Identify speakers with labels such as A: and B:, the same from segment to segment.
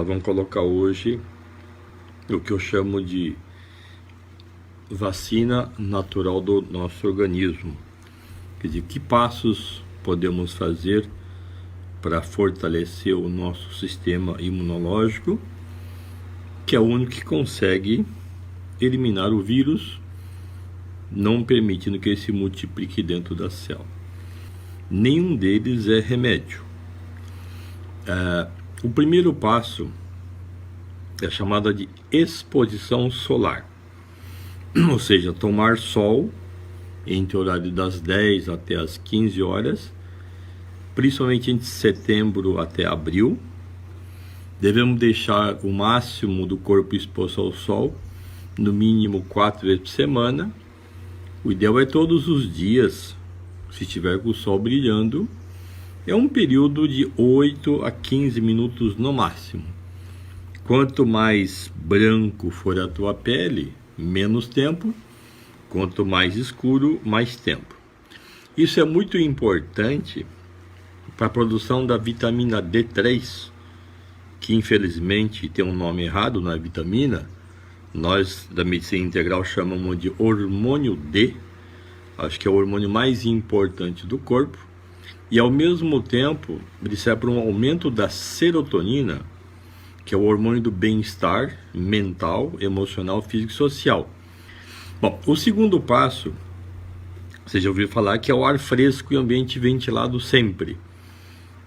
A: nós vamos colocar hoje o que eu chamo de vacina natural do nosso organismo. Quer dizer, que passos podemos fazer para fortalecer o nosso sistema imunológico, que é o único que consegue eliminar o vírus, não permitindo que ele se multiplique dentro da célula. Nenhum deles é remédio. O primeiro passo é chamada de exposição solar, ou seja, tomar sol entre o horário das 10 até as 15 horas, principalmente entre setembro até abril. Devemos deixar o máximo do corpo exposto ao sol, no mínimo 4 vezes por semana. O ideal é todos os dias, se estiver com o sol brilhando. É um período de 8 a 15 minutos no máximo. Quanto mais branco for a tua pele, menos tempo. Quanto mais escuro, mais tempo. Isso é muito importante para a produção da vitamina D3, que infelizmente tem um nome errado, não é vitamina. Nós da medicina integral chamamos de hormônio D. Acho que é o hormônio mais importante do corpo. E ao mesmo tempo, ele serve para um aumento da serotonina, que é o hormônio do bem-estar mental, emocional, físico e social. Bom, o segundo passo, você já ouviu falar, que é o ar fresco e ambiente ventilado sempre.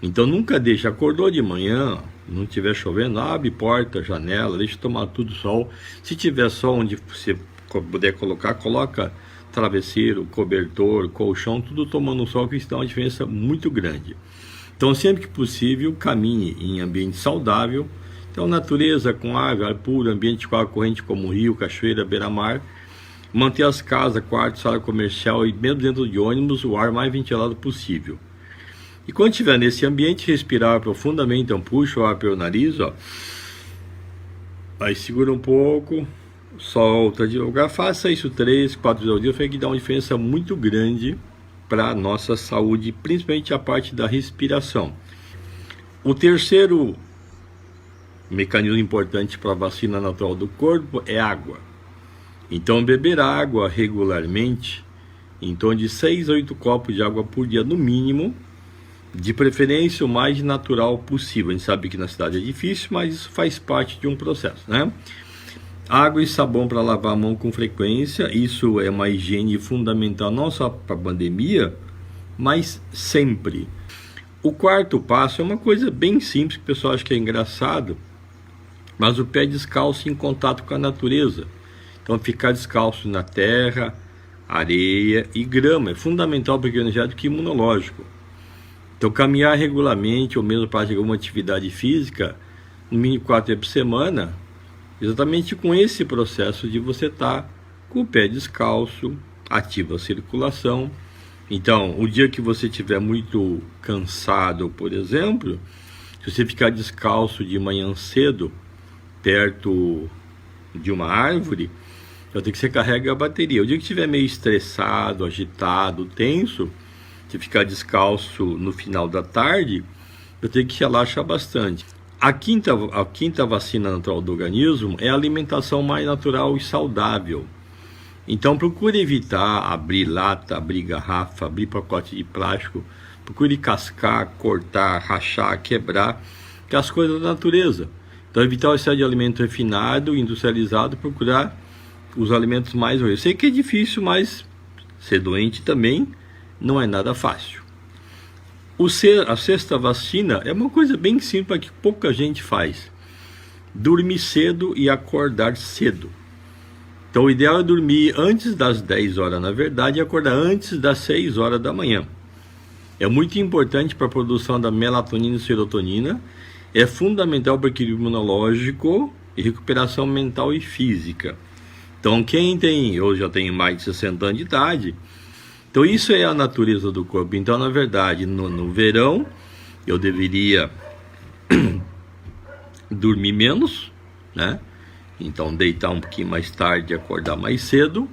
A: Então nunca deixe, acordou de manhã, não estiver chovendo, abre porta, janela, deixa tomar tudo sol. Se tiver sol onde você puder colocar, coloca travesseiro, cobertor, colchão, tudo tomando sol, que isso dá uma diferença muito grande. Então sempre que possível, caminhe em ambiente saudável. Então natureza com água, ar puro, ambiente com água corrente como rio, cachoeira, beira-mar. Manter as casas, quartos, sala comercial e mesmo dentro de ônibus, o ar mais ventilado possível. E quando estiver nesse ambiente, respirar profundamente. Então puxa o ar pelo nariz, ó. Aí segura um pouco, solta devagar. Faça isso 3, 4 vezes ao dia, que dá uma diferença muito grande para a nossa saúde, principalmente a parte da respiração. O terceiro mecanismo importante para a vacina natural do corpo é água. Então beber água regularmente, em torno de 6 a 8 copos de água por dia no mínimo, de preferência o mais natural possível. A gente sabe que na cidade é difícil, mas isso faz parte de um processo, né? Água e sabão para lavar a mão com frequência, isso é uma higiene fundamental não só para a pandemia, mas sempre. O quarto passo é uma coisa bem simples, que o pessoal acha que é engraçado, mas o pé descalço em contato com a natureza. Então ficar descalço na terra, areia e grama é fundamental para o energético e imunológico. Então caminhar regularmente ou mesmo para alguma atividade física, no mínimo 4 vezes por semana, exatamente com esse processo de você estar com o pé descalço, ativa a circulação. Então, o dia que você estiver muito cansado, por exemplo, se você ficar descalço de manhã cedo, perto de uma árvore, então tem que você carrega a bateria. O dia que estiver meio estressado, agitado, tenso, se ficar descalço no final da tarde, eu tenho que relaxar bastante. A quinta vacina natural do organismo é a alimentação mais natural e saudável. Então procure evitar abrir lata, abrir garrafa, abrir pacote de plástico. Procure cascar, cortar, rachar, quebrar, que é as coisas da natureza. Então evitar o excesso de alimento refinado, industrializado, procurar os alimentos mais... Eu sei que é difícil, mas ser doente também não é nada fácil. A sexta vacina é uma coisa bem simples que pouca gente faz. Dormir cedo e acordar cedo. Então o ideal é dormir antes das 10 horas, na verdade, e acordar antes das 6 horas da manhã. É muito importante para a produção da melatonina e serotonina. É fundamental para o equilíbrio imunológico e recuperação mental e física. Então eu já tenho mais de 60 anos de idade. Então isso é a natureza do corpo. Então na verdade no verão eu deveria dormir menos, né? Então deitar um pouquinho mais tarde e acordar mais cedo.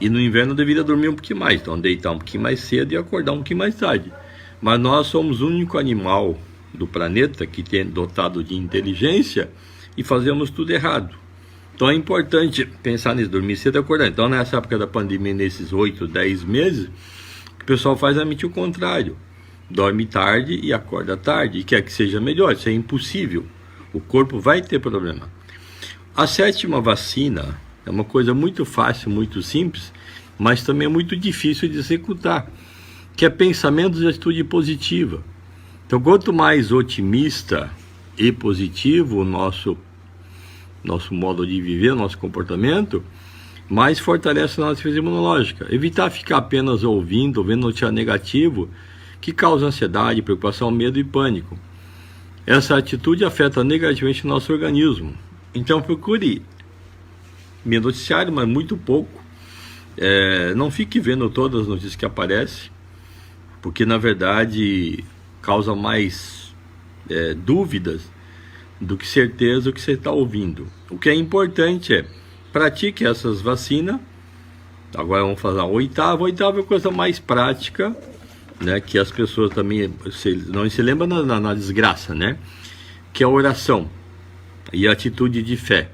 A: E no inverno eu deveria dormir um pouquinho mais. Então deitar um pouquinho mais cedo e acordar um pouquinho mais tarde. Mas nós somos o único animal do planeta, que tem dotado de inteligência, e fazemos tudo errado. Então é importante pensar nisso, dormir cedo e acordar. Então nessa época da pandemia, nesses 8, 10 meses, o que o pessoal faz é o contrário. Dorme tarde e acorda tarde, e quer que seja melhor. Isso é impossível. O corpo vai ter problema. A 7ª vacina é uma coisa muito fácil, muito simples, mas também é muito difícil de executar, que é pensamento de atitude positiva. Então, quanto mais otimista e positivo o nosso modo de viver, nosso comportamento, mais fortalece a nossa defesa imunológica. Evitar ficar apenas ouvindo, vendo notícia negativo, que causa ansiedade, preocupação, medo e pânico. Essa atitude afeta negativamente o nosso organismo. Então procure me noticiário, mas muito pouco. Não fique vendo todas as notícias que aparecem, porque na verdade causa mais dúvidas do que certeza o que você está ouvindo. O que é importante é pratique essas vacinas. Agora vamos fazer a 8ª. A 8ª é a coisa mais prática, né, que as pessoas também não se lembram na desgraça, né? Que é a oração e a atitude de fé.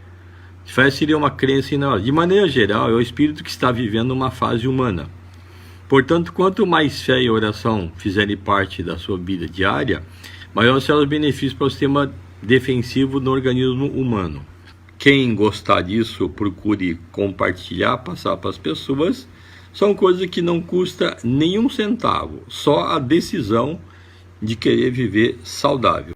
A: Fé seria uma crença inabalável. De maneira geral, é o espírito que está vivendo uma fase humana. Portanto, quanto mais fé e oração fizerem parte da sua vida diária, maior serão os benefícios para o sistema defensivo do organismo humano. Quem gostar disso, procure compartilhar, passar para as pessoas. São coisas que não custa nenhum centavo, só a decisão de querer viver saudável.